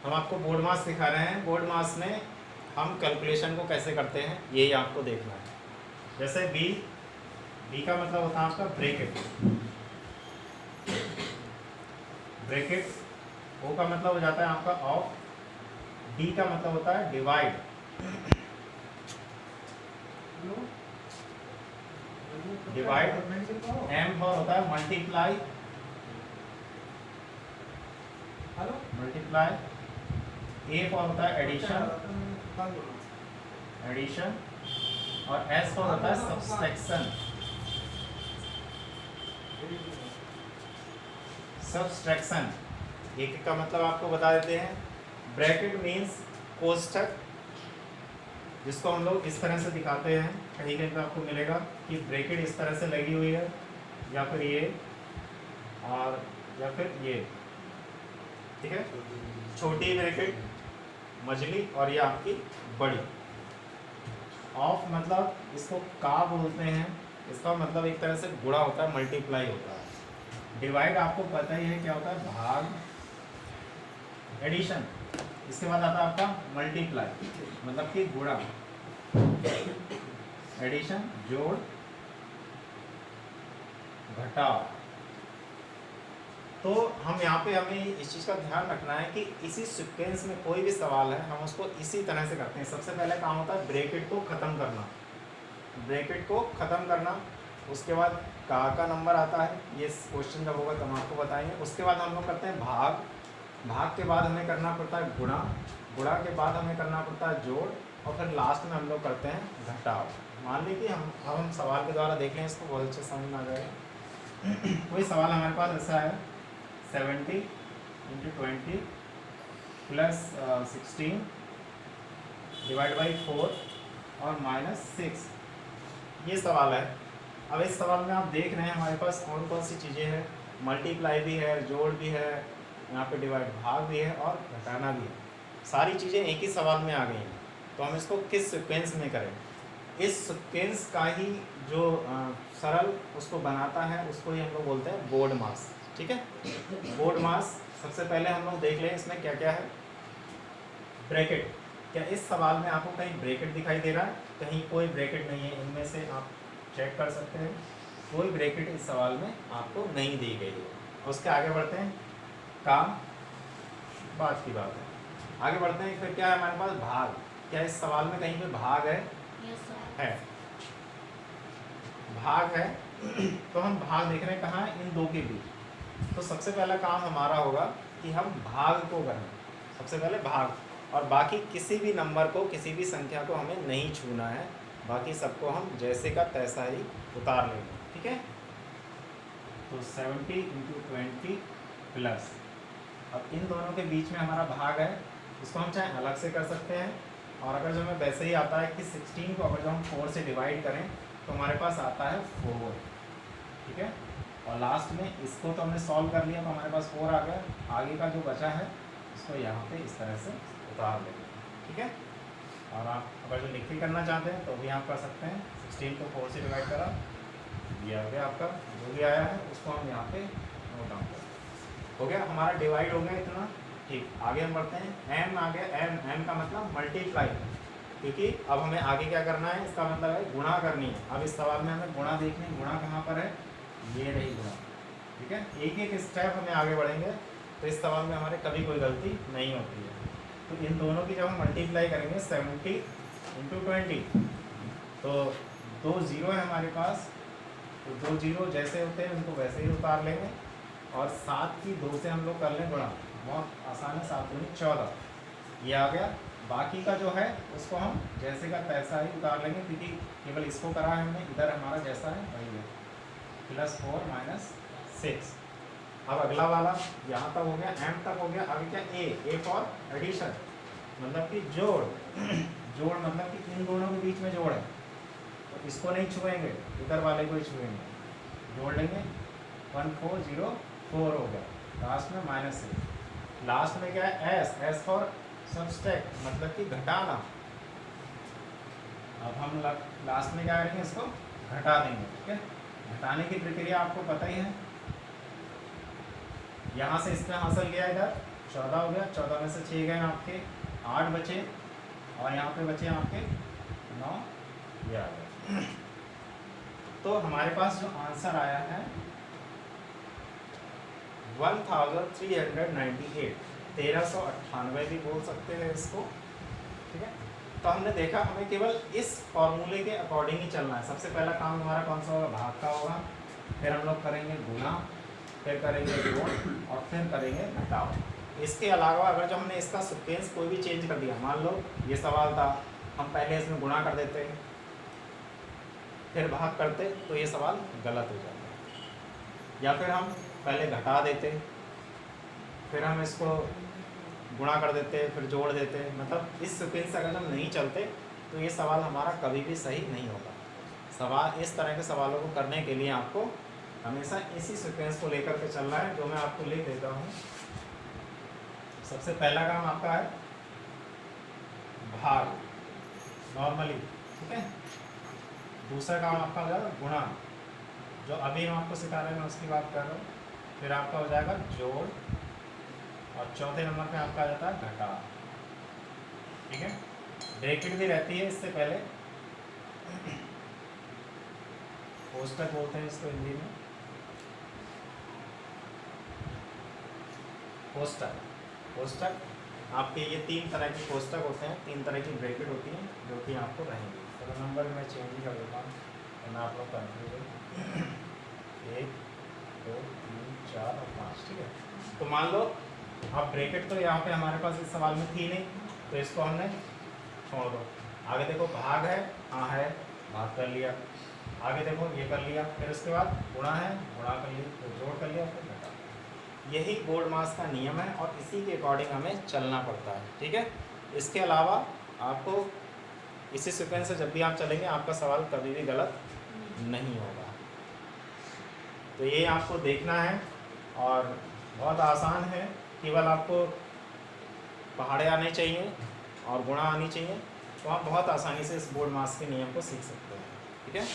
हम आपको बोर्ड मास सिखा रहे हैं। बोर्ड मास में हम कैलकुलेशन को कैसे करते हैं यही आपको देखना है। जैसे बी का मतलब होता है आपका ब्रैकेट, ओ का मतलब हो जाता है आपका ऑफ, डी का मतलब होता है डिवाइड, एम फॉर होता है मल्टीप्लाई, ए फॉर होता है एडिशन और एस फॉर होता है सब्सट्रैक्शन। एक का मतलब आपको बता देते हैं। ब्रैकेट मीन्स कोष्ठक, जिसको हम लोग इस तरह से दिखाते हैं। कहीं कहीं पे आपको मिलेगा कि ब्रैकेट इस तरह से लगी हुई है, या फिर ये, और या फिर ये, ठीक है। छोटी ब्रैकेट, मझली, और ये आपकी बड़ी। ऑफ मतलब इसको का बोलते हैं, इसका मतलब एक तरह से गुणा होता है, मल्टीप्लाई होता है। डिवाइड आपको पता ही है क्या होता है, भाग। एडिशन, इसके बाद आता है आपका मल्टीप्लाई, मतलब कि गुणा। एडिशन जोड़, घटाव। तो हम यहाँ पे हमें इस चीज़ का ध्यान रखना है कि इसी सीक्वेंस में कोई भी सवाल है हम उसको इसी तरह से करते हैं। सबसे पहले काम होता है ब्रैकेट को ख़त्म करना, उसके बाद का नंबर आता है। ये क्वेश्चन जब होगा तो हम आपको बताएंगे। उसके बाद हम लोग करते हैं भाग के बाद हमें करना पड़ता है गुणा के बाद हमें करना पड़ता है जोड़, और फिर लास्ट में हम लोग करते हैं घटाव। मान लीजिए हम सवाल के द्वारा देख लें, इसको बहुत अच्छे समझ में आ जाएगा। कोई सवाल हमारे पास ऐसा है, 70 × 20 प्लस 16 डिवाइड बाई 4 और -6, ये सवाल है। अब इस सवाल में आप देख रहे हैं हमारे पास कौन कौन सी चीज़ें हैं। मल्टीप्लाई भी है, जोड़ भी है, यहाँ पे डिवाइड भाग भी है, और घटाना भी है। सारी चीज़ें एक ही सवाल में आ गई हैं। तो हम इसको किस सीक्वेंस में करें, इस सीक्वेंस का ही जो सरल उसको बनाता है, उसको ही हम लोग बोलते हैं बोर्ड मास। ठीक है, बोर्ड मास। सबसे पहले हम लोग देख लें इसमें क्या क्या है। ब्रैकेट, क्या इस सवाल में आपको कहीं ब्रैकेट दिखाई दे रहा है? कहीं कोई ब्रैकेट नहीं है। इनमें से आप चेक कर सकते हैं, कोई ब्रैकेट इस सवाल में आपको नहीं दी गई है। उसके आगे बढ़ते हैं, काम बात की बात है। आगे बढ़ते हैं, फिर क्या है हमारे पास भाग। क्या इस सवाल में कहीं पे भाग है? है, भाग है। तो हम भाग देख रहे हैं कहाँ, इन दो के बीच। तो सबसे पहला काम हमारा होगा कि हम भाग को करें। सबसे पहले भाग, और बाकी किसी भी नंबर को, किसी भी संख्या को हमें नहीं छूना है। बाकी सबको हम जैसे का तैसा ही उतार लेंगे। ठीक है, तो 70 × 20 प्लस, अब इन दोनों के बीच में हमारा भाग है। इसको हम चाहे अलग से कर सकते हैं, और अगर जो हमें वैसे ही आता है कि 16 को अगर जो हम 4 से डिवाइड करें तो हमारे पास आता है 4। ठीक है, और लास्ट में इसको तो हमने सॉल्व कर लिया, तो हमारे पास 4 आ गया। आगे का जो बचा है इसको यहाँ पे इस तरह से उतार लेंगे। ठीक है, और आप अगर जो लिख के करना चाहते हैं तो भी आप कर सकते हैं। 16 को 4 से डिवाइड करा, ये आ गया आपका, जो भी आया है उसको हम यहाँ पे नोट डाउन करें। हो गया, हमारा डिवाइड हो गया इतना। ठीक, आगे हम बढ़ते हैं। एम आ गया, एम का मतलब मल्टीप्लाई, क्योंकि अब हमें आगे क्या करना है, इसका मतलब है गुणा करनी है। अब इस सवाल में हमें गुणा देखनी है। गुणा कहाँ पर है, ये रही गुणा। ठीक है, एक एक स्टेप हमें आगे बढ़ेंगे तो इस सवाल में हमारे कभी कोई गलती नहीं होती है। तो इन दोनों की जब हम मल्टीप्लाई करेंगे 70 × 20, तो 2 0 है हमारे पास, तो 2 0 जैसे होते हैं उनको वैसे ही उतार लेंगे। और 7 की 2 से हम लोग कर लें गुणा, बहुत आसान है। 7 दूनी 14, ये आ गया। बाकी का जो है उसको हम जैसे का तैसा ही उतार लेंगे, क्योंकि केवल इसको करा है हमने, इधर हमारा जैसा है वही है। +4 -6। अब अगला वाला यहाँ तक हो गया, एम तक हो गया। अभी क्या, ए फॉर एडिशन, मतलब कि जोड़। जोड़ मतलब कि इन दोनों के बीच में जोड़ है, तो इसको नहीं छुएंगे, इधर वाले को ही छुएंगे, जोड़ लेंगे। 1404 हो गया। लास्ट में -6। लास्ट में क्या है, एस फॉर सब्सट्रैक्ट, मतलब कि घटाना। अब हम लास्ट में क्या करेंगे, इसको घटा देंगे। ठीक है, घटाने की प्रक्रिया आपको पता ही है। यहाँ से इसमें हासिल किया, इधर 14 हो गया, 14 में से 6 गए आपके, 8 बचे, और यहाँ पे बचे आपके 9, ये आ गया। तो हमारे पास जो आंसर आया है 1398, 1398 भी बोल सकते हैं इसको, ठीक है। तो हमने देखा हमें केवल इस फॉर्मूले के अकॉर्डिंग ही चलना है। सबसे पहला काम हमारा कौन सा होगा, भाग का होगा, फिर हम लोग करेंगे गुणा, फिर करेंगे जोड़, और फिर करेंगे घटाव। इसके अलावा अगर जो हमने इसका सीक्वेंस कोई भी चेंज कर दिया, मान लो ये सवाल था, हम पहले इसमें गुणा कर देते फिर भाग करते, तो ये सवाल गलत हो जाता। या फिर हम पहले घटा देते, फिर हम इसको गुणा कर देते, फिर जोड़ देते, मतलब इस सीक्वेंस से अगर हम नहीं चलते तो ये सवाल हमारा कभी भी सही नहीं होगा। सवाल इस तरह के सवालों को करने के लिए आपको हमेशा इसी सीक्वेंस को लेकर के चलना है, जो मैं आपको लिख देता हूँ। सबसे पहला काम आपका है भाग, नॉर्मली, ठीक है। दूसरा काम आपका हो जाएगा गुणा, जो अभी हम आपको सिखा रहे हैं मैं उसकी बात कर रहा हूँ। फिर आपका हो जाएगा जोड़, और चौथे नंबर पे आपका आ जाता है घटा, ठीक है। ब्रैकेट भी रहती है इससे पहले, कोष्टक बोलते हैं इसको हिंदी में, कोष्टक। कोष्टक आपके ये 3 तरह के कोष्टक होते हैं, 3 तरह की ब्रैकेट होती हैं जो कि आपको रहेंगी। तो नंबर मैं चेंज ही कर देता हूँ वरना आप लोग कन्फ्यूज हो। 1 2 3 4 और 5, ठीक है। तो मान लो अब ब्रैकेट तो यहाँ पे हमारे पास इस सवाल में थी नहीं, तो इसको हमने छोड़ दो। आगे देखो भाग है, हाँ है, भाग कर लिया। आगे देखो ये कर लिया, फिर उसके बाद गुणा है, गुणा कर लिया, फिर जोड़ कर लिया, फिर घटा। यही बोर्ड मास का नियम है और इसी के अकॉर्डिंग हमें चलना पड़ता है, ठीक है। इसके अलावा आपको इसी सीक्वेंस से जब भी आप चलेंगे आपका सवाल कभी भी गलत नहीं होगा। तो ये आपको देखना है और बहुत आसान है, केवल आपको पहाड़े आने चाहिए और गुणा आनी चाहिए, तो आप बहुत आसानी से इस बोर्ड मास के नियम को सीख सकते हैं, ठीक है।